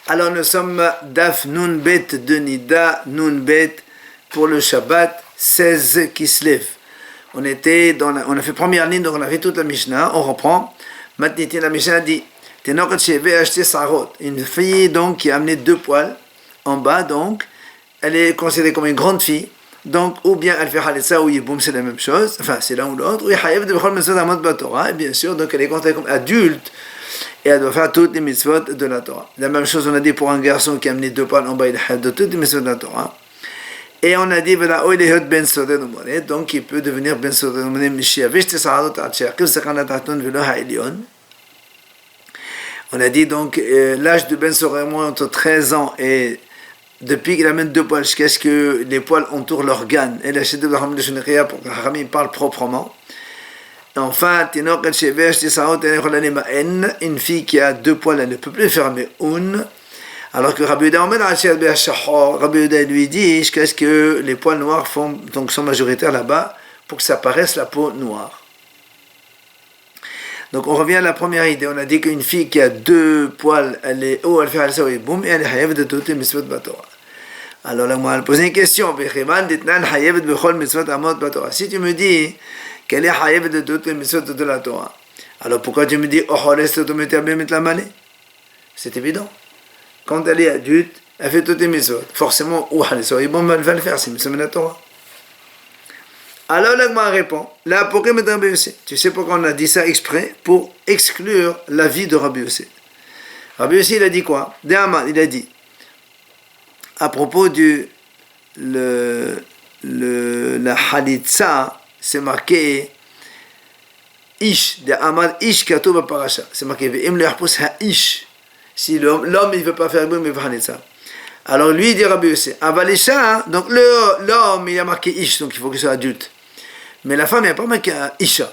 Alors nous sommes Daf Nun Bet de Nida, Nun Bet pour le Shabbat 16 qui se lève. On a fait première ligne, donc on a fait toute la Mishnah, on reprend. Maintenant la Mishnah dit une fille donc qui a amené 2 poils en bas, donc elle est considérée comme une grande fille. Donc, ou bien elle fait Halitza ou Yiboum, c'est la même chose, enfin c'est l'un ou l'autre, ou Yahayev de Bechol Mitzvot Amot Batorah, et bien sûr, donc elle est considérée comme adulte, et elle doit faire toutes les mitzvot de la Torah. La même chose, on a dit pour un garçon qui a amené 2 poils en bas, il a de toutes les mitzvot de la Torah. Et on a dit, donc il peut devenir Ben Sodeh Nomone Mishiavish Tesarot Archeakiv Sekanat Aton Velo Ha'elion. On a dit donc, l'âge de Ben Sodeh entre 13 ans et depuis qu'il amène 2 poils, jusqu'à ce que les poils entourent l'organe. Et la chute de Hamid Shneria pour que Hamid parle proprement. Enfin, une fille qui a 2 poils, elle ne peut plus fermer une. Alors que Rabbi Yehuda lui dit jusqu'à ce que les poils noirs sont majoritaires là-bas pour que ça paraisse la peau noire. Donc on revient à la première idée. On a dit qu'une fille qui a 2 poils, elle est elle fait al-sawi et boum, et elle est hayev de toutes les mitzvot batorah. Alors là, moi, elle pose une question. Si tu me dis qu'elle est hayev de toutes les mitzvot de la Torah, alors pourquoi tu me dis c'est évident. Quand elle est adulte, elle fait toutes les mitzvot. Forcément, elle va le faire, c'est mitzvot de la Torah. Alors l'Agma répond, là, pourquoi Rabbi Yossi? Tu sais pourquoi on a dit ça exprès? Pour exclure la vie de Rabbi Yossi. Rabbi Yossi, il a dit quoi? Il a dit, à propos la Halitza, c'est marqué Ish, de Amad Ish Katoub Parasha. C'est marqué Ve'im le'achpus ha'Ish. Si l'homme il ne veut pas faire boum, il va Halitza. Alors lui, il dit Rabbi Yossi, Avalisha, donc l'homme, il a marqué Ish, donc il faut qu'il soit adulte. Mais la femme, il n'y a pas marqué Isha.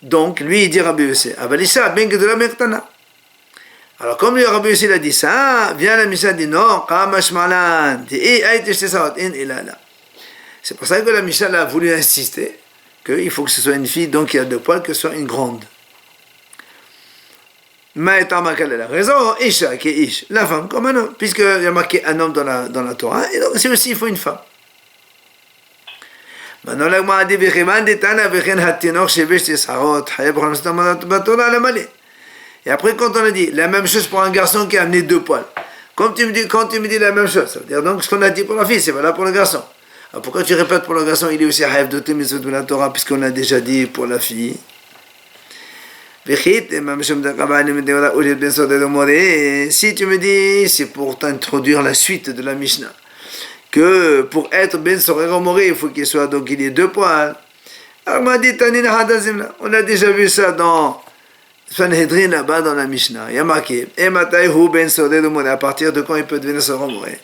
Donc lui, il dit Rabbi Yossi, Avalisha, ben Gedola Mektana. Alors comme le Rabbi Yossi a dit ça, vient la Mishnah dit non, c'est pour ça que la Mishnah a voulu insister qu'il faut que ce soit une fille donc qui a 2 poils, que ce soit une grande. Mais quelle est la raison? Isha qui est Ish, la femme comme un homme, puisqu'il y a marqué un homme dans la Torah, et donc c'est aussi il faut une femme. Maintenant la Gemara dit et après, quand on a dit la même chose pour un garçon qui a amené 2 poils, quand tu me dis la même chose, ça veut dire donc ce qu'on a dit pour la fille, c'est valable pour le garçon. Alors pourquoi tu répètes pour le garçon, il est aussi haïf de tes mitzvot de la Torah, puisqu'on a déjà dit pour la fille. Si tu me dis, c'est pour t'introduire la suite de la Mishnah, que pour être Ben Soreromoré, il faut qu'il soit donc il ait 2 poils. Alors on m'a dit, on a déjà vu ça dans Sanhedrin là-bas dans la Mishnah, il y a marqué à partir de quand il peut devenir Soromoré.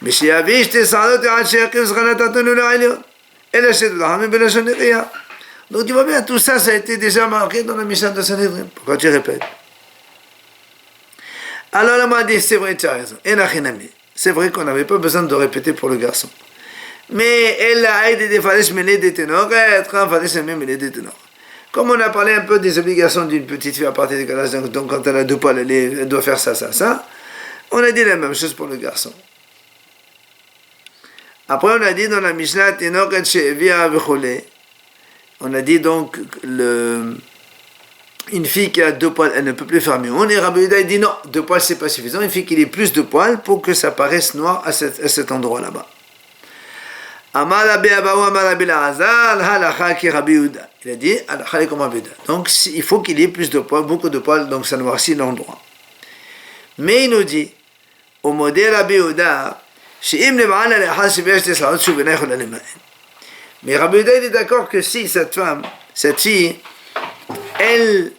Mais chez Avish, t'es salot et Hacheakim Sranataton Ulaïlion. Et la chute de la Hamid Belachonneria. Donc tu vois bien, tout ça, ça a été déjà marqué dans la Mishnah de Sanhedrin. Pourquoi tu répètes? Alors elle m'a dit, c'est vrai, tu as raison. C'est vrai qu'on n'avait pas besoin de répéter pour le garçon. Mais elle a aidé des fadèches mêlées des ténors, et être un fadèche mêlée des ténors. Comme on a parlé un peu des obligations d'une petite fille à partir de quel âge, donc quand elle a 2 poils, elle doit faire ça, on a dit la même chose pour le garçon. Après, on a dit dans la Mishnah, on a dit donc, une fille qui a 2 poils, elle ne peut plus faire mieux. On est Rabbi Yehuda, il dit non, 2 poils c'est pas suffisant, il faut qu'il ait plus de poils pour que ça paraisse noir à cet endroit là-bas. Amar Rabbi Abahu, Amar Rabbi Elazar, halakha ki Rabbi Yehuda. Il a dit, halakha comme Rabbi Yehuda. Donc il faut qu'il ait plus de poils, beaucoup de poils, donc ça noircit l'endroit. Mais il nous dit, au modèle Rabbi Yehuda, mais Rabbi Yehuda est d'accord que si cette fille, elle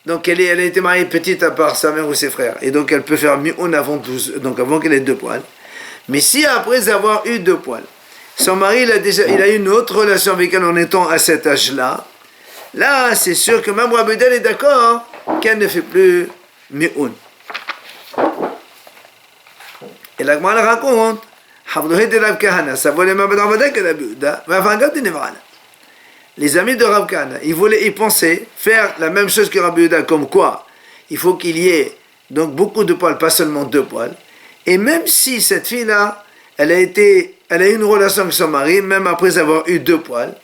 a été mariée petite à part sa mère ou ses frères, et donc elle peut faire mieux avant qu'elle ait 2 poils. Mais si après avoir eu 2 poils, son mari il a eu une autre relation avec elle en étant à cet âge-là, là c'est sûr que même Rabbi Yehuda est d'accord qu'elle ne fait plus mi'un. Et la Gemara raconte, les amis de Rav Kahana, ils pensaient faire la même chose que Rabbi Yehuda, comme quoi il faut qu'il y ait donc beaucoup de poils, pas seulement 2 poils, Et même si cette fille-là, elle a eu une relation avec son mari, même après avoir eu 2 poils,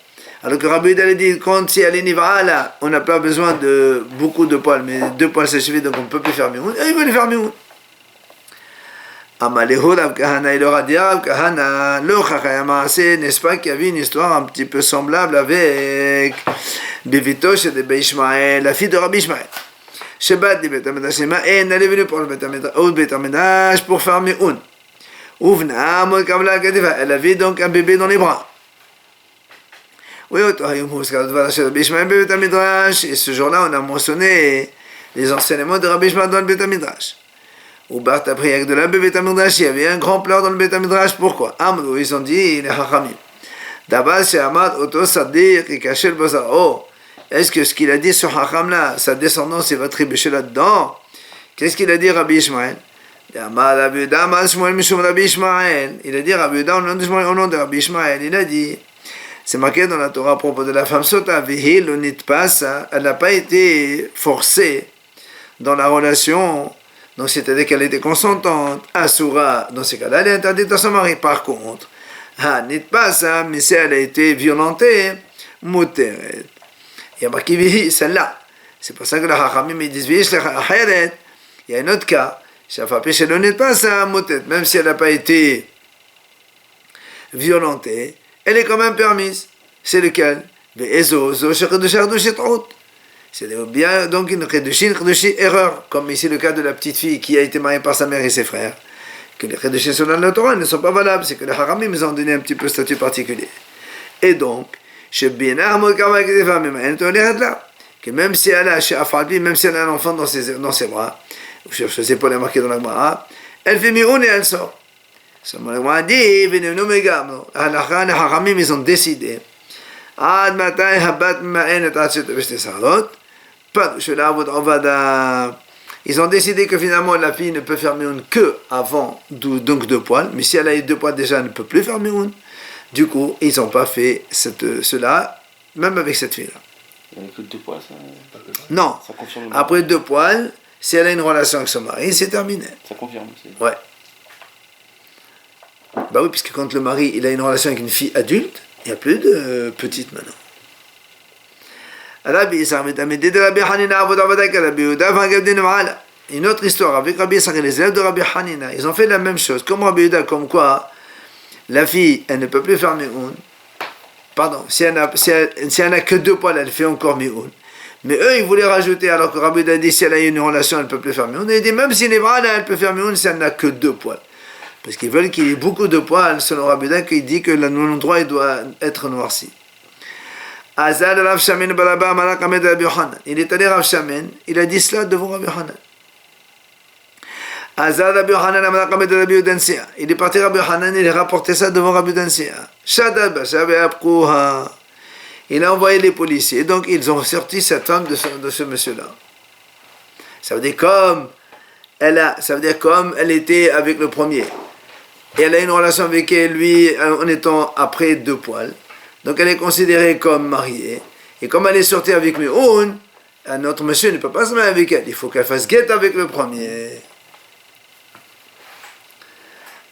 alors que Rabbi Yehuda dit, quand si elle est niv'ala, on n'a pas besoin de beaucoup de poils, mais 2 poils ça suffit, donc on ne peut plus faire mioun, et il veut les faire mioun. Amaleho Rav Kahana, il leur a dit, Rav Kahana, le Chachayamase, n'est-ce pas qu'il y avait une histoire un petit peu semblable avec Bivitosh de Beishmael, la fille de Rabbi Ishmael. Shebat di Bet HaMikdash, elle est venue pour le Bet HaMikdash pour faire mioun. Ouvna, Mod Kamla Kadifa, elle avait donc un bébé dans les bras. Oui, et ce jour-là, on a mentionné les enseignements de Rabbi Ishmael dans le Bet HaMikdash. Ou Bart après avec de la Bet HaMikdash, il y avait un grand pleur dans le Bet HaMikdash. Pourquoi? Amrou, ils ont dit, les Chachamim. D'abord, c'est Amad, Oto Sadir, qui cachait le bazar. Oh, est-ce que ce qu'il a dit sur Chacham là, sa descendance, il va trébucher là-dedans? Qu'est-ce qu'il a dit Rabbi Ishmael? Il a dit Rabbi Yehuda au nom de Rabbi Ishmael, il a dit. C'est marqué dans la Torah à propos de la femme sota, elle n'a pas été forcée dans la relation, donc c'est-à-dire qu'elle était consentante. Asura, dans ces cas-là, elle est interdite à son mari. Par contre, mais si elle a été violentée, muteret. Il y a marqué vihi, celle-là. C'est pour ça que la Chachamim disent vihi, il y a un autre cas, même si elle n'a pas été violentée, elle est quand même permise. C'est lequel? C'est bien donc une erreur, comme ici le cas de la petite fille qui a été mariée par sa mère et ses frères. Que les Chedushin sur la Torah ne sont pas valables, c'est que les Haramim ont donné un petit peu statut particulier. Et donc, elle là, que même si elle a même si elle a un enfant dans ses bras, je sais pas les marquer dans la bras, elle fait mioun et elle sort. Les Haramim, ils ont décidé. Ils ont décidé que finalement la fille ne peut faire mioun que avant donc 2 poils, mais si elle a eu 2 poils déjà, elle ne peut plus faire mioun. Du coup, ils n'ont pas fait cela, même avec cette fille-là. Il n'y a que 2 poils, ça? Non. Ça confirme. Après 2 poils, si elle a une relation avec son mari, c'est terminé. Ça confirme aussi. Ouais. Bah oui, puisque quand le mari il a une relation avec une fille adulte, il n'y a plus de petite maintenant. Une autre histoire avec Rabbi Yisraël, les élèves de Rabbi Hanina, ils ont fait la même chose. Comme Rabbi Yehuda, comme quoi la fille, elle ne peut plus faire mioun. Pardon, si elle n'a que 2 poils, elle fait encore mioun. Mais eux, ils voulaient rajouter, alors que Rabbi Yehuda dit si elle a une relation, elle ne peut plus faire mioun. Et il dit même si elle est bras, elle peut faire mioun si elle n'a que 2 poils. Parce qu'ils veulent qu'il y ait beaucoup de poils, selon Rabbi Yehuda, qu'il dit que l'endroit doit être noirci. Azal Rav Shamin Balaba Malak Ahmed Rabbi Yochanan. Il est allé Rav Shamin, il a dit cela devant Rabbi Yochanan. Azal Rabbi Yochanan Malak Ahmed Rabbi Udansia. Il est parti Rabbi Yochanan, il a rapporté ça devant Rabbi Udansia. Shadad Bashabe Abkouha. Il a envoyé les policiers, donc ils ont sorti cette femme de ce monsieur-là. Ça veut dire comme elle était avec le premier. Et elle a une relation avec lui en étant après 2 poils. Donc elle est considérée comme mariée. Et comme elle est sortie avec Mioun, un autre monsieur ne peut pas se marier avec elle. Il faut qu'elle fasse guette avec le premier.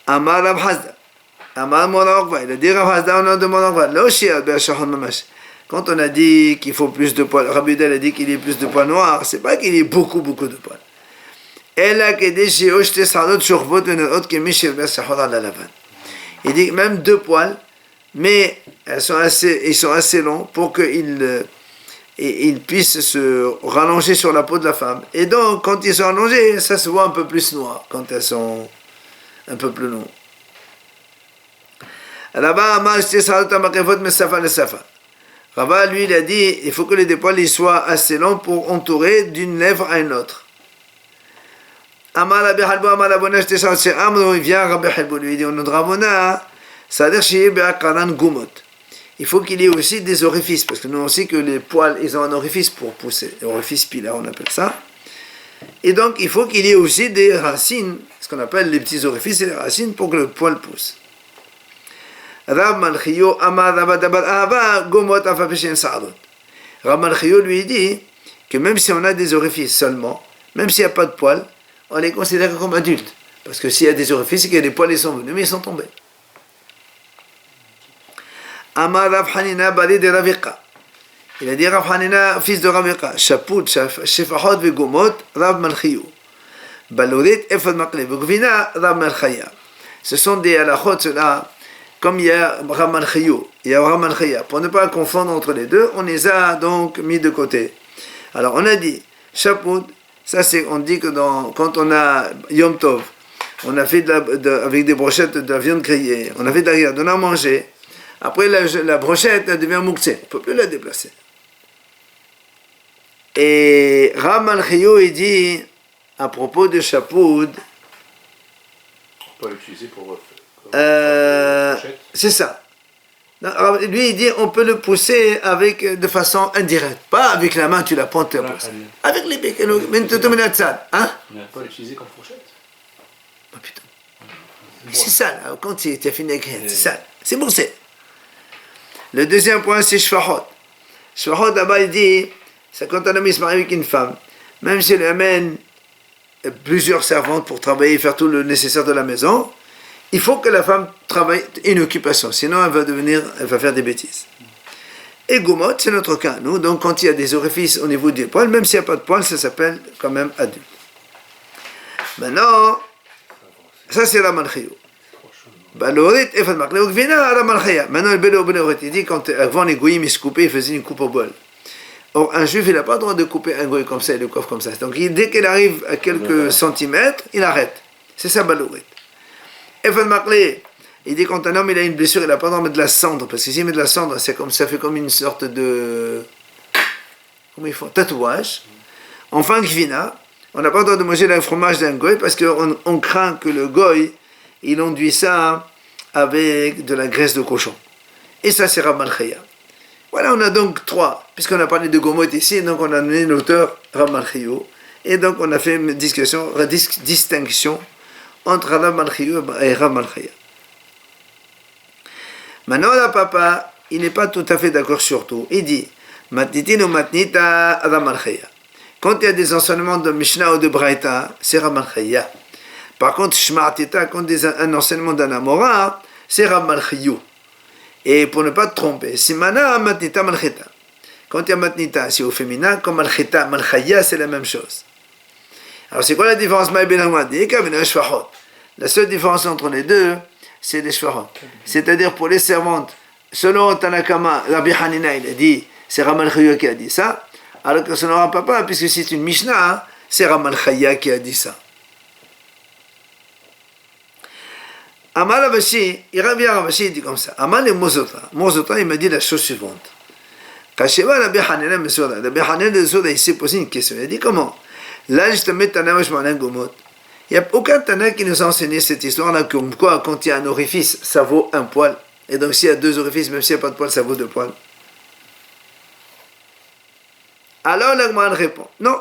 Amar Rav Hazda. Amar Morakva. Il a dit Rav Hazda au nom de Morakva. Quand on a dit qu'il faut plus de poils, Rabbi Yehuda a dit qu'il y ait plus de poils noirs, c'est pas qu'il y ait beaucoup de poils. Il dit même 2 poils, mais ils sont assez longs pour qu'ils puissent se rallonger sur la peau de la femme. Et donc, quand ils sont allongés, ça se voit un peu plus noir, quand elles sont un peu plus longs. Là-bas, Rava, lui, il a dit, il faut que les 2 poils ils soient assez longs pour entourer d'une lèvre à une autre. Amar Rabbi Halbo, Amar Rabona, il vient Rabbi Halbo, lui, il dit, on a Rabona, c'est-à-dire chez Be'akaran Gumot. Il faut qu'il y ait aussi des orifices, parce que nous on sait que les poils, ils ont un orifice pour pousser, orifice pilaire, on appelle ça. Et donc, il faut qu'il y ait aussi des racines, ce qu'on appelle les petits orifices et les racines, pour que le poil pousse. Rav Malchiyo Amar Rabadabar Ahava Gomot Afafishin Sa'adot. Rav Malchiyo lui dit que même si on a des orifices seulement, même s'il n'y a pas de poils, on les considère comme adultes. Parce que s'il y a des orifices, c'est que les poils ils sont venus, mais ils sont tombés. Amar Rav Hanina Bali de Raviqa. Il a dit Rav Hanina, fils de Raviqa, Shaput, Shefahot, Vegomot, Rav Malchiyou. Balorit, Efad Makle, Vegvina, Rav Malchaya. Ce sont des halachot, ceux-là, comme il y a Rav Malchiyou, il y a Rav Malchaya. Pour ne pas confondre entre les deux, on les a donc mis de côté. Alors on a dit, Shaput, ça c'est, on dit que quand on a Yom Tov, on a fait avec des brochettes de la viande grillée, on a fait de la viande, on a mangé. Après, la brochette, elle devient mouktsé. On ne peut plus la déplacer. Et Rav Malchiyou, il dit, à propos de Shapoud, on peut l'utiliser pour c'est ça. Alors, lui, il dit, on peut le pousser de façon indirecte. Pas avec la main, tu la prends, tu la pousses. Avec les pics. Mais tu te mets là-dedans. Hein? On peut l'utiliser comme fourchette. Oh putain. C'est ça, là. Quand tu as fini avec c'est ça. C'est moussé. Le deuxième point, c'est Shfahot. Shfahot, là-bas, il dit, c'est quand un homme se marie avec une femme, même s'il lui amène plusieurs servantes pour travailler, faire tout le nécessaire de la maison, il faut que la femme travaille une occupation, sinon elle va faire des bêtises. Et Gomot, c'est notre cas, nous, donc quand il y a des orifices au niveau des poils, même s'il n'y a pas de poils, ça s'appelle quand même adulte. Maintenant, ça c'est la Malchiyou. Balorit, Efad Makle, Vegvina, Rav Malchaya. Maintenant, le Bélo Bélorit, il dit, quand avant les goïms, ils se coupaient, ils faisaient une coupe au bol. Or, un juif, il n'a pas le droit de couper un goy comme ça et le coffre comme ça. Donc, dès qu'il arrive à quelques centimètres, il arrête. C'est ça, Balorit. Efad Makle, il dit, quand un homme il a une blessure, il n'a pas le droit de mettre de la cendre. Parce que s'il met de la cendre, ça fait comme une sorte de. Comment ils font? Tatouage. Enfin, Gvina, on n'a pas le droit de manger le fromage d'un goy parce qu'on craint que le goy, il enduit ça avec de la graisse de cochon. Et ça, c'est Rav Malchaya. Voilà, on a donc trois. Puisqu'on a parlé de Gomot ici, donc on a donné l'auteur Rav Malchiyou. Et donc on a fait une distinction entre Rav Malchiyou et Rav Malchaya. Maintenant, le papa, il n'est pas tout à fait d'accord sur tout. Il dit, Matnitin ou Matnita Rav Malchaya. Quand il y a des enseignements de Mishnah ou de Braïta, c'est Rav Malchaya. Par contre, Shma'atita, quand il y a un enseignement d'un Amora, c'est Rav Malchiyou. Et pour ne pas te tromper, Simana, Matnita, Malchita. Quand il y a Matnita, c'est au féminin, comme Malchita, Malchaya, c'est la même chose. Alors, c'est quoi la différence? La seule différence entre les deux, c'est les Shfahot. C'est-à-dire pour les servantes, selon Tanakama, Rabbi Hanina, il a dit, c'est Rav Malchiyou qui a dit ça, alors que selon Rav Papa, puisque c'est une Mishnah, c'est Rav Malchaya qui a dit ça. Amal Avashi, il revient à Avashi, il dit comme ça. Amal et Mozota. Mozota, il m'a dit la chose suivante. Quand je vois Rabbi Hanina Mesoda, Rabbi Hanina Mesoda, il s'est posé une question. Il a dit comment? Là, je te mets Tana Mashmanan Gomot. Il n'y a aucun Tana qui nous a enseigné cette histoire-là, comme quoi, quand il y a un orifice, ça vaut un poil. Et donc, s'il y a deux orifices, même s'il n'y a pas de poil, ça vaut deux poils. Alors, l'Agman répond non.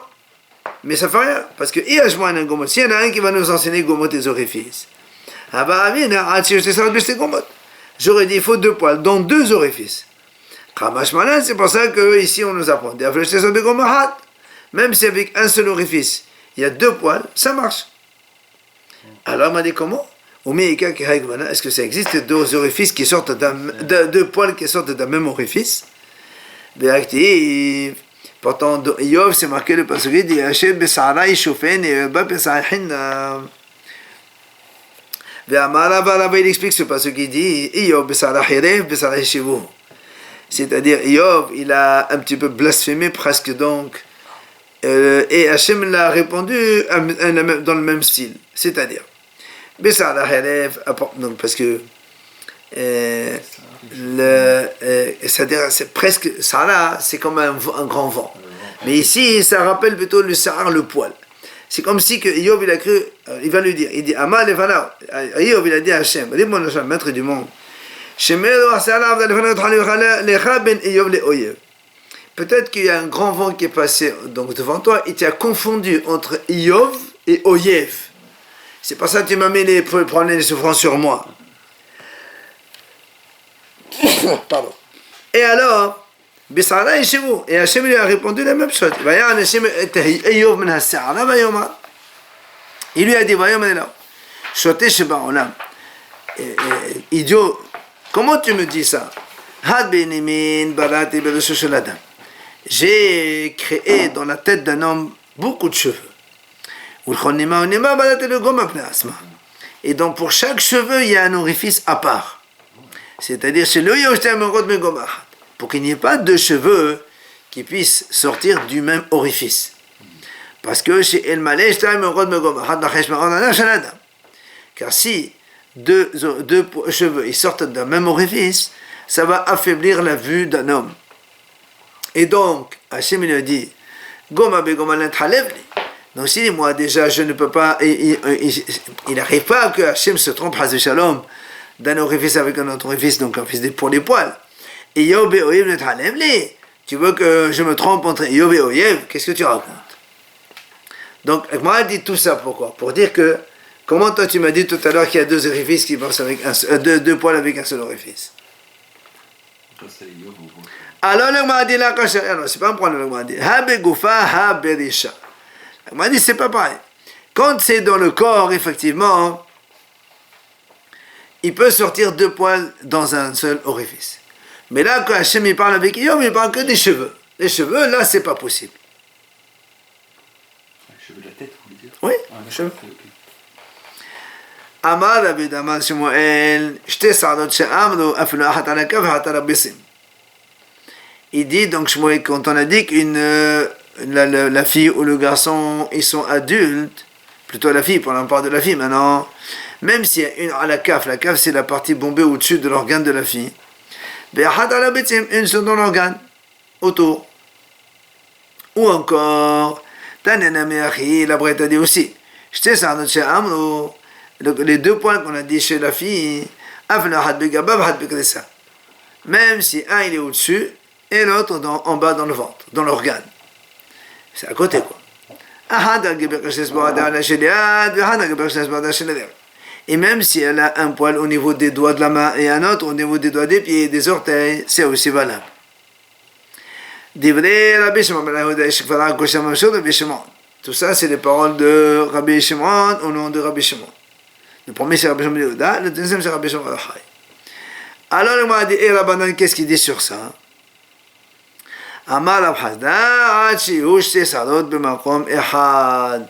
Mais ça ne fait rien. Parce que, s'il y en a un qui va nous enseigner Gomot des orifices. J'aurais dit il faut deux poils, dont deux orifices. C'est pour ça que ici on nous apprend. Même si avec un seul orifice, il y a deux poils, ça marche. Alors on m'a dit comment? Est-ce que ça existe deux orifices qui sortent deux poils qui sortent d'un même orifice? Pourtant, Yov, c'est marqué le passage, il dit Hachem Besara Ishofen et Ba Pesachin. Il explique ce passage qui dit c'est-à-dire Yov il a un petit peu blasphémé presque donc et Hachem l'a répondu dans le même style, c'est-à-dire donc parce que c'est-à-dire c'est presque ça là c'est comme un grand vent, mais ici ça rappelle plutôt le sahar, le poil. C'est comme si que Yov il a cru, il va lui dire, il dit Amal Lefana, Yov il a dit à Hachem, dis-moi Hachem, maître du monde, peut-être qu'il y a un grand vent qui est passé donc devant toi, il t'a confondu entre Yov et Oyev. C'est pas ça que tu m'as mis pour prendre les souffrances sur moi. Pardon. Et alors, Bisara et chez vous. Et Hachem lui a répondu la même chose. Il lui a dit, Shoté Sheba Olam. Idiot, comment tu me dis ça? Had Benimin Barati Beresho Shel Adam. J'ai créé dans la tête d'un homme beaucoup de cheveux. Et donc pour chaque cheveu, il y a un orifice à part. C'est-à-dire, pour qu'il n'y ait pas deux cheveux qui puissent sortir du même orifice. Parce que chez El Malay, car si deux cheveux ils sortent d'un même orifice, ça va affaiblir la vue d'un homme. Et donc, Hachem il a dit, Goma begoma l'inthalevli. Donc si moi déjà je ne peux pas, il n'arrive pas que Hachem se trompe, Hazé Shalom, d'un orifice avec un autre orifice, donc un orifice pour les poils. Et Yob et Oyev l'inthalevli. Tu veux que je me trompe entre Yob et Oyev? Qu'est-ce que tu racontes? Donc, moi dit tout ça pourquoi? Pour dire que, comment toi tu m'as dit tout à l'heure qu'il y a deux orifices qui passent avec deux poils avec un seul orifice? Alors le m'a dit là, c'est pas un problème, le m'a dit. Ha berisha. Le m'a dit c'est pas pareil. Quand c'est dans le corps, effectivement, il peut sortir deux poils dans un seul orifice. Mais là, quand Hachem il parle avec Yom, il parle que des cheveux. Les cheveux, là, c'est pas possible. Les cheveux de la tête, vous voulez dire? Oui, les cheveux. Amar Rabbi Daman Shmuel, Shte Sa'adot She'amru, Afilu Achat ala Kaf, Achat ala Bisim. Il dit donc Shmuel, quand on a dit qu'une la fille ou le garçon ils sont adultes, plutôt la fille, pour parle de la fille maintenant, même s'il y a une à la caf c'est la partie bombée au-dessus de l'organe de la fille, une seule dans l'organe, autour. Ou encore, la Brette a dit aussi, les deux points qu'on a dit chez la fille, même si un il est au-dessus, et l'autre en bas dans le ventre, dans l'organe. C'est à côté quoi. Et même si elle a un poil au niveau des doigts de la main et un autre au niveau des doigts des pieds et des orteils, c'est aussi valable. Tout ça, c'est les paroles de Rabbi Shimon au nom de Rabbi Shimon. Le premier, c'est Rabbi Shimon Yehuda, le deuxième, c'est Rabbi Shimon Yochai. Alors, il m'a dit, et Rabbanan, qu'est-ce qu'il dit sur ça? Amar Rav Hasda, Hachi, Shte Sarot, Bemakom, Ehad.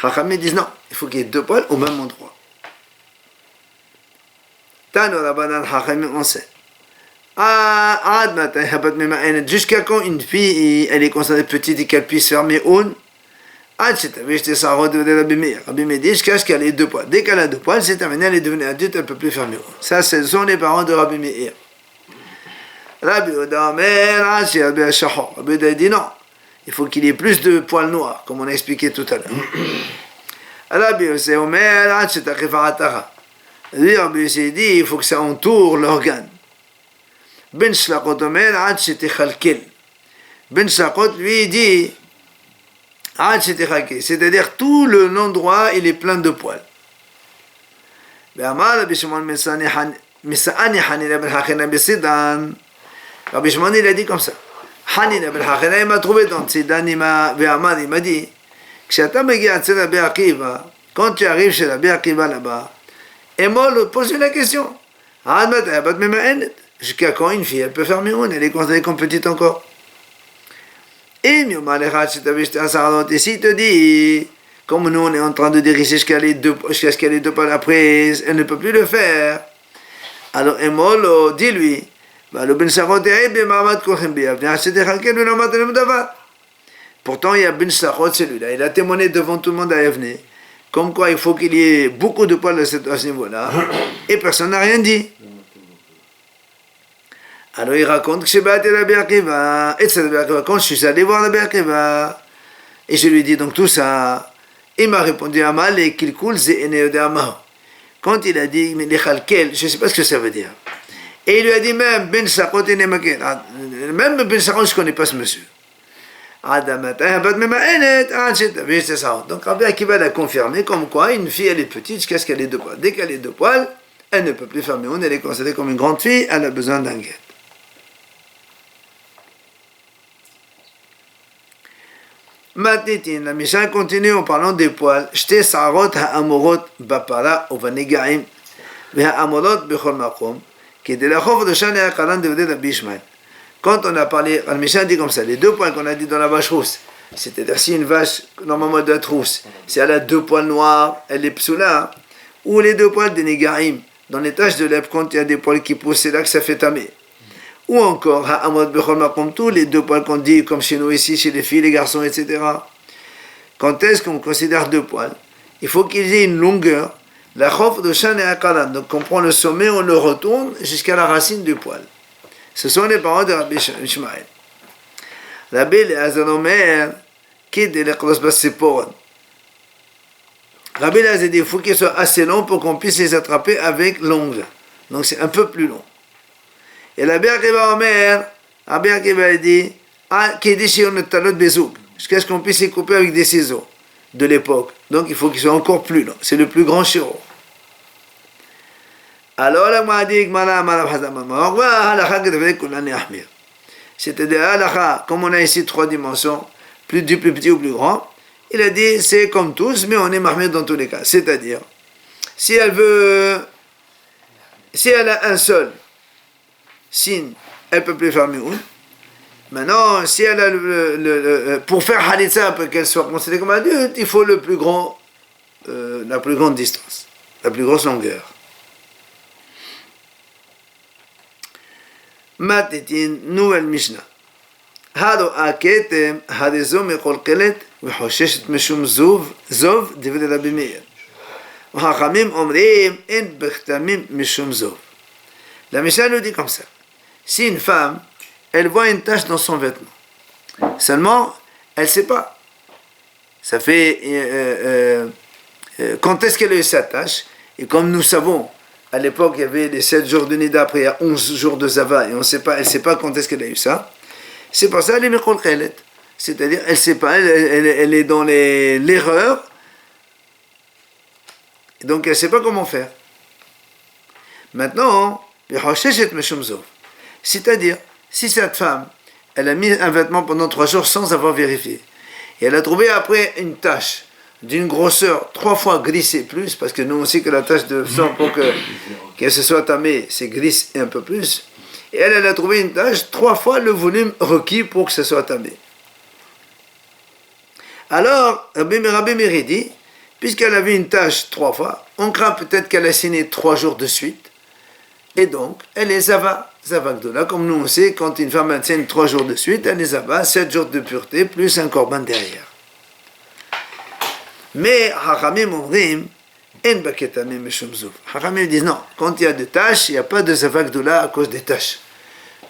Chachamim disent non, il faut qu'il y ait deux poils au même endroit. Tano Rabbanan, Chachamim, on sait. Jusqu'à quand une fille, elle est considérée petite et qu'elle puisse fermer une? Rabbi Meir dit jusqu'à ce qu'elle ait deux poils. Dès qu'elle a deux poils, c'est terminé, elle est devenue adulte, elle ne peut plus fermer une. Ça, ce sont les parents de Rabbi Meir. Rabbi Yehuda dit non, il faut qu'il y ait plus de poils noirs, comme on a expliqué tout à l'heure. Rabbi Yosef dit il faut que ça entoure l'organe. Ben Shlakot Ben Shlakot lui dit c'est-à-dire tout l'endroit il est plein de poils. Rabbi Shimon il a dit comme ça. Hanina ben Hachena il m'a trouvé dans Tzidan, il m'a dit quand tu arrives chez Rabbi Akiva là-bas, et moi pose la question jusqu'à quand une fille elle peut faire miroun, elle est considérée comme petite encore. Et si il te dit comme nous on est en train de dire jusqu'à ce qu'elle ait deux poils après elle ne peut plus le faire, alors Emolo dis-lui pourtant il y a Ben Sachot celui-là il a témoigné devant tout le monde à Yavne comme quoi il faut qu'il y ait beaucoup de poils à ce niveau-là et personne n'a rien dit. Alors il raconte que quand je suis allé voir Rabbi Akiva et je lui ai dit donc tout ça, il m'a répondu Amal qu'il coule quand il a dit mais les khalkel, je ne sais pas ce que ça veut dire. Et il lui a dit même Ben Sachot et Nemaken. Même Ben Sachot, je ne connais pas ce monsieur. Donc Rabbi Akiva l'a confirmé comme quoi une fille elle est petite jusqu'à ce qu'elle ait deux poils. Dès qu'elle ait deux poils, elle ne peut plus faire miroun, elle est considérée comme une grande fille, elle a besoin d'un guet. Matitin, la Mishnah continue en parlant des poils. Shte sarot ha'amorot bapara ou vanegaim, v'ha'amorot bechol makom, qui de la chov de Shan et Akaran de Veded Rabbi Ishmael. Quand on a parlé, la Mishnah dit comme ça, les 2 poils qu'on a dit dans la vache rousse, c'est-à-dire si une vache, normalement elle doit être rousse, si elle a 2 poils noirs, elle est psoula, ou les 2 poils des négarim, dans les taches de lèpre, quand il y a des poils qui poussent, c'est là que ça fait tamer. Ou encore, ha'amorot bechol makom, tous les 2 poils qu'on dit, comme chez nous ici, chez les filles, les garçons, etc. Quand est-ce qu'on considère 2 poils? Il faut qu'ils aient une longueur, la chov de Shan et Akaran. Donc on prend le sommet, on le retourne jusqu'à la racine du poil. Ce sont les paroles de Rabbi Ishmael. Rabbi Eliezer Omer, qui de l'Eklos Bassiporon. Rabbi Eliezer dit, il faut qu'ils soient assez longs pour qu'on puisse les attraper avec l'ongle. Donc c'est un peu plus long. Et Rabbi Akiva Omer, Rabbi Akiva dit, qui dit si on est talot bezouk, jusqu'à ce qu'on puisse les couper avec des ciseaux de l'époque. Donc il faut qu'ils soient encore plus longs. C'est le plus grand shiro. Alors la Ma'adik Mala Mala Hazamama. C'est-à-dire halakha, comme on a ici 3 dimensions, du plus petit au plus grand, il a dit c'est comme tous, mais on est mahmir dans tous les cas. C'est-à-dire, si elle a un seul signe, elle peut plus faire mi'oun. Maintenant, si elle a pour faire halitza, pour qu'elle soit considérée comme adulte, il faut la plus grande distance, la plus grosse longueur. Matitin, nouvelle Mishnah. Hado aketem, hadezo mekolkelet, v'chosheshet meshum zov, divrei Rabbi Meir. V'hachamim omrim, en bechtamim meshum zov. La Mishnah nous dit comme ça. Si une femme, elle voit une tache dans son vêtement, seulement, elle ne sait pas. Ça fait... quand est-ce qu'elle a eu sa tache? Et comme nous savons, à l'époque, il y avait les 7 jours de Nida, après il y a 11 jours de Zava, et elle ne sait pas quand est-ce qu'elle a eu ça. C'est pour ça qu'elle est Mekol Khelet. C'est-à-dire, elle ne sait pas, elle est dans l'erreur, donc elle ne sait pas comment faire. Maintenant, c'est-à-dire, si cette femme, elle a mis un vêtement pendant 3 jours sans avoir vérifié, et elle a trouvé après une tache d'une grosseur 3 fois glissée plus, parce que nous on sait que la tache de sang, pour qu'elle se soit tamée, c'est glisse un peu plus, et elle a trouvé une tache 3 fois le volume requis pour que ce soit tamé. Alors, Rabbi Meir dit, puisqu'elle a vu une tache 3 fois, on craint peut-être qu'elle a saigné 3 jours de suite, et donc, elle est Zava Gdola, comme nous on sait, quand une femme saigne 3 jours de suite, elle est Zava, 7 jours de pureté, plus un korban derrière. Mais, Hachamim omrim, en baketamim meshum zov. Hachamim disent non, quand il y a des taches, il n'y a pas de Zava Gdola à cause des taches.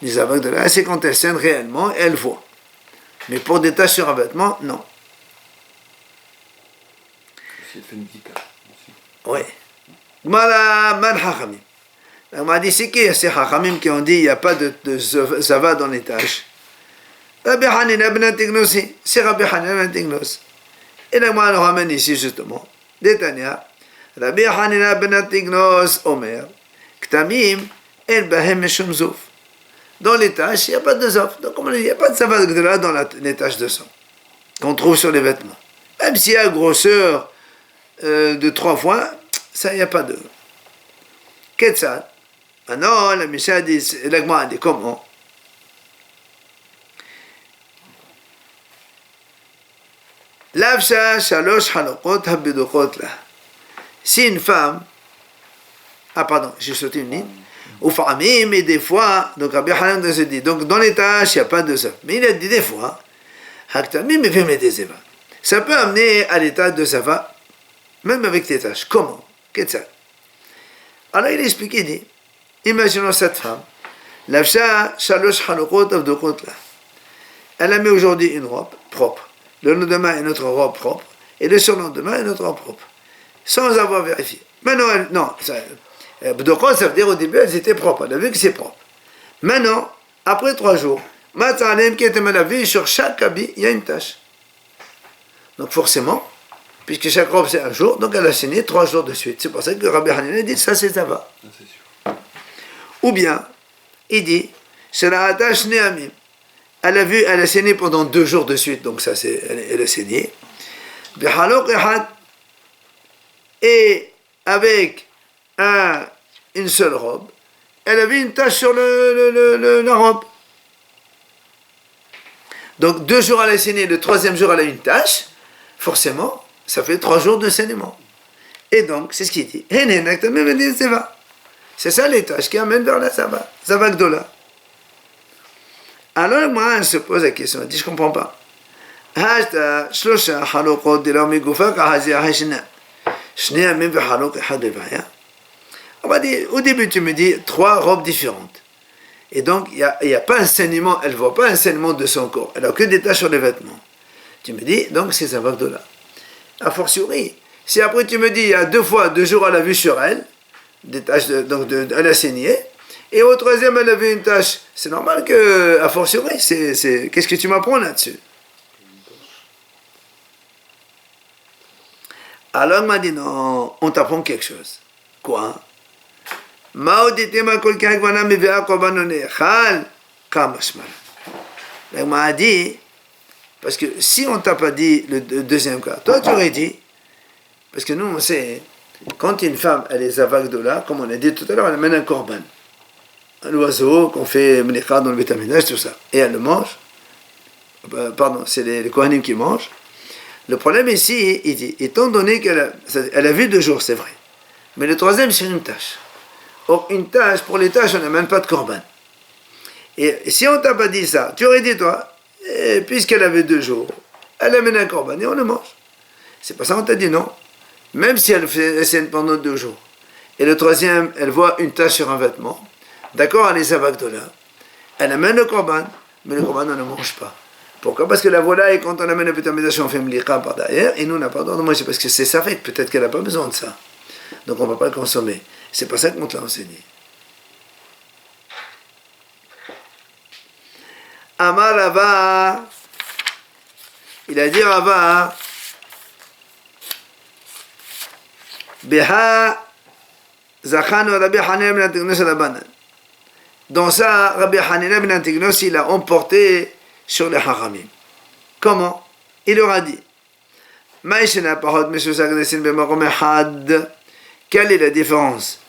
Les Zava Gdola, c'est quand elle saigne réellement, elle voit. Mais pour des taches sur un vêtement, non. Si elle fait une dika aussi. Oui. Mala man Hachamim. On m'a dit, c'est qui ces Hachamim qui ont dit il n'y a pas de Zava dans les taches? Rabbi Hanina ben Antignos, c'est Rabbi Hanina ben Antignos. Et là, moi, on ramène ici justement, Détania, Rabbi Hanina ben Antignos, Omer, Ktamim, El Bahem Meshum Zouf. Dans les taches, il n'y a pas de Zouf. Donc, comme on dit, il n'y a pas de Zava Gdola dans les taches de sang qu'on trouve sur les vêtements. Même s'il y a grosseur de 3 fois, ça, il n'y a pas de. Qu'est-ce maintenant, la Mishnah dit, l'Agma dit comment? Lavsha shalosh halokot habidokot là. Si une femme, j'ai sauté une ligne, ou famim, mais des fois, donc Rabbi Hanan se dit, donc dans les tâches, il n'y a pas de ça. Mais il a dit des fois, haktamim et vemedezeva. Ça peut amener à l'état de zava, même avec les tâches. Comment? Qu'est-ce que ça? Alors il explique, il dit, imaginons cette femme, Lavsha shalosh halokot habidokot là. Elle a mis aujourd'hui une robe propre. Le lendemain, une autre robe propre, et le surlendemain, une autre robe propre, sans avoir vérifié. Maintenant, Bdokot, ça veut dire au début, elles étaient propres, elle a vu que c'est propre. Maintenant, après 3 jours, Matzalem qui était mal lavé, sur chaque habit, il y a une tache. Donc forcément, puisque chaque robe c'est un jour, donc elle a saigné 3 jours de suite. C'est pour ça que Rabbi Hanina dit ça c'est Zava. Ou bien, il dit, c'est la tache Néamim. elle a saigné pendant 2 jours de suite, donc ça elle a saigné. Et avec une seule robe, elle avait une tache sur la robe. Donc 2 jours elle a saigné, le 3e jour elle a une tache, forcément, ça fait 3 jours de saignement. Et donc, c'est ce qu'il dit. C'est ça les tâches qui amènent vers la Zava Gdola. Alors moi, elle se pose la question, elle dit, je ne comprends pas. On va dire, au début tu me dis 3 robes différentes. Et donc, il n'y a pas un saignement, elle ne voit pas un saignement de son corps. Elle n'a que des taches sur les vêtements. Tu me dis, donc c'est Zava Gdola. A fortiori, si après tu me dis, il y a 2 jours elle a vu sur elle, des taches, elle a saigné, et au 3e elle avait une tache, c'est normal que, a fortiori, qu'est-ce que tu m'apprends là-dessus? Alors elle m'a dit, non, on t'apprend quelque chose. Quoi? Elle m'a dit, parce que si on t'a pas dit le 2e cas, toi tu aurais dit, parce que nous on sait, quand une femme elle est Zava Gdola, comme on a dit tout à l'heure, elle amène un korban, un oiseau qu'on fait menicha dans le Beit HaMikdash, tout ça, et elle le mange. Pardon, c'est les Kohanim qui mangent. Le problème ici, il dit, étant donné qu'elle a vu 2 jours, c'est vrai, mais le 3e c'est une tâche. Or une tâche, pour les tâches on n'amène pas de korban. Et si on t'a pas dit ça, tu aurais dit toi, puisqu'elle avait 2 jours, elle amène un korban et on le mange. C'est pas ça, on t'a dit non. Même si elle saigne pendant 2 jours. Et le 3e, elle voit une tache sur un vêtement. D'accord, elle est Zava Gdola. Elle amène le korban, mais le korban on ne le mange pas. Pourquoi? Parce que la volaille, quand on amène le Beit HaMikdash, on fait mlicha par derrière, et nous on n'a pas le droit de manger, parce que c'est sa fête, peut-être qu'elle n'a pas besoin de ça. Donc on ne va pas le consommer. C'est pas ça qu'on te l'a enseigné. Amar Rava, il a dit Rava, Beha Zachanu Rabbi Hanina ben Antignos Rabanan. Dans ça, Rabbi Hanina ben Antignos, il a emporté sur les haramim. Comment? Il leur a dit, quelle est la différence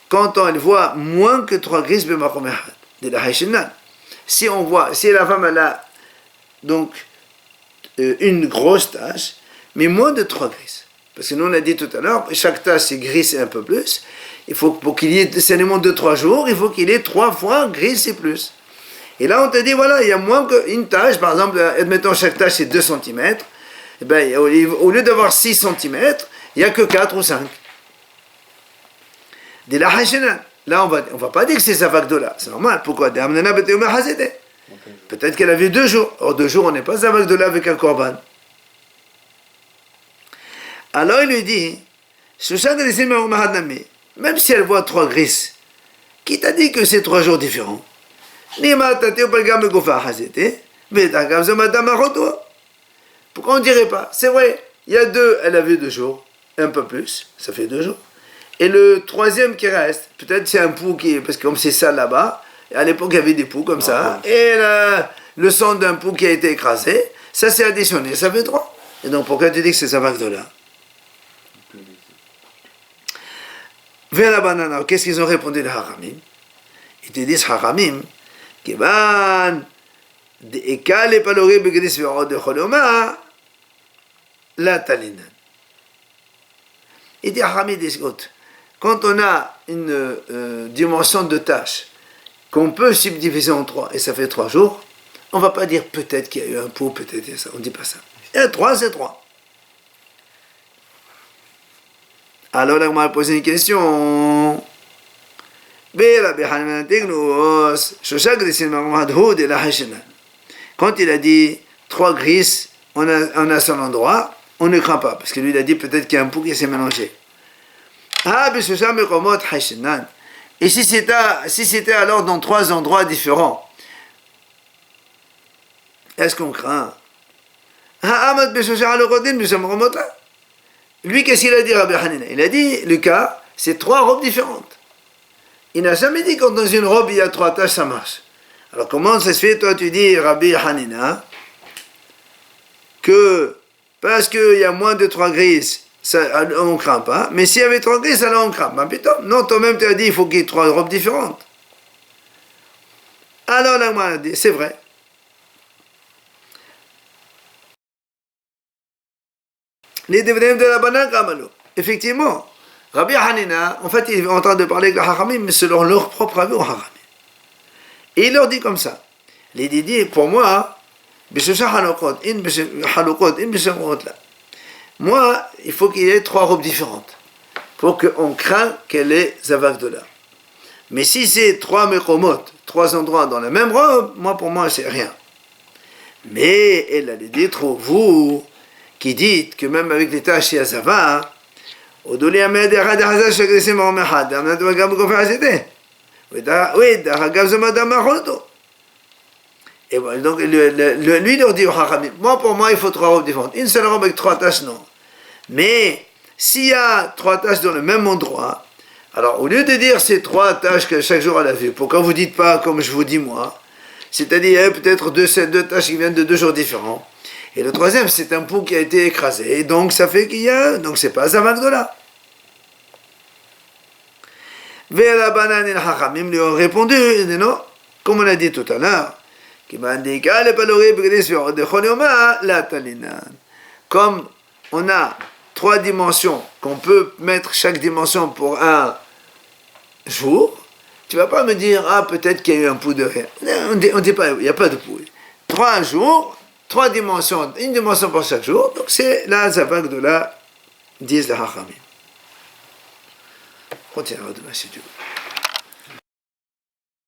quand on voit moins que 3 grises b'makom echad? De la haïshenan. Si on voit, si la femme elle a donc une grosse tache, mais moins de 3 grises. Parce que nous on a dit tout à l'heure, chaque tache c'est gris et un peu plus. Il faut pour qu'il y ait des saignements de 3 jours, il faut qu'il y ait 3 fois gris et plus. Et là on te dit voilà, il y a moins qu'une tache, par exemple, admettons chaque tache c'est 2 cm, et ben, au lieu d'avoir 6 cm, il n'y a que 4 ou 5. De la haïshenan. Là, on va pas dire que c'est Zava Gdola. C'est normal. Pourquoi? Peut-être qu'elle a vu 2 jours. Or, 2 jours, on n'est pas Zava Gdola avec un korban. Alors, il lui dit, même si elle voit 3 grises, qui t'a dit que c'est 3 jours différents? Pourquoi on ne dirait pas? C'est vrai, il y a 2, elle a vu 2 jours, un peu plus, ça fait 2 jours. Et le 3e qui reste, peut-être c'est un pou qui, parce que comme c'est ça là-bas, à l'époque il y avait des poux comme ça, et le sang d'un pou qui a été écrasé, ça s'est additionné, ça fait 3. Et donc pourquoi tu dis que c'est Zava Gdola? Vers la banane, qu'est-ce qu'ils ont répondu les haramim? Ils te disent haramim, Kiban, de ekal et paloré begris verod de choloma, la talinan. Il dit haramim des autres. Quand on a une dimension de tâche qu'on peut subdiviser en 3 et ça fait 3 jours, on ne va pas dire peut-être qu'il y a eu un pot, peut-être qu'il y a ça, on ne dit pas ça. Et 3, c'est 3. Alors là, on m'a posé une question. Quand il a dit 3 grises en un seul endroit, on ne craint pas, parce que lui il a dit peut-être qu'il y a un pot qui s'est mélangé. Et si c'était alors dans 3 endroits différents, est-ce qu'on craint? Lui, qu'est-ce qu'il a dit, Rabbi Hanina? Il a dit, le cas, c'est 3 robes différentes. Il n'a jamais dit quand dans une robe il y a 3 taches, ça marche. Alors comment ça se fait, toi tu dis, Rabbi Hanina, que parce qu'il y a moins de 3 grises, ça, on ne craint pas, mais s'il y avait 3 grises, alors on craint. Ben putain, non, toi-même tu as dit il faut qu'il y ait 3 robes différentes. Alors la a dit, c'est vrai. Les devenus de la banane Kamalo. Effectivement, Rabbi Hanina, en fait, il est en train de parler avec les Hachamim, mais selon leur propre avis aux Hachamim. Et il leur dit comme ça. Il dit, pour moi, moi, il faut qu'il y ait 3 robes différentes. Pour qu'on craint qu'elle ait Zavagdola. Mais si c'est 3 mekomot, 3 endroits dans la même robe, pour moi, c'est rien. Mais elle a dit, trop vous, qui dites que même avec les tâches, il y a Zava, ודולי המד אחד החזר שגריסים מעום אחד, אמנת וגם בגופי עשיתי. אגב זה מאדם מאכול אותו. Et voilà, donc lui leur dit au Hachamim, pour moi il faut 3 robes différentes. Une seule robe avec 3 taches, non. Mais s'il y a 3 taches dans le même endroit, alors au lieu de dire ces 3 taches que chaque jour elle a vu, pourquoi vous dites pas comme je vous dis moi, c'est-à-dire peut-être 2 taches qui viennent de 2 jours différents. Et le troisième, c'est un pou qui a été écrasé, donc ça fait qu'il y a, donc c'est pas Zavagdola. Vers banane et Hachamim lui ont répondu, non, comme on a dit tout à l'heure, comme on a 3 dimensions, qu'on peut mettre chaque dimension pour un jour, tu vas pas me dire, peut-être qu'il y a eu un pou de rien. On dit pas, il n'y a pas de pou. 3 jours, 3 dimensions, une dimension pour chaque jour, donc c'est la Zavagdola, disent les Hachamim. On continuera demain si tu veux.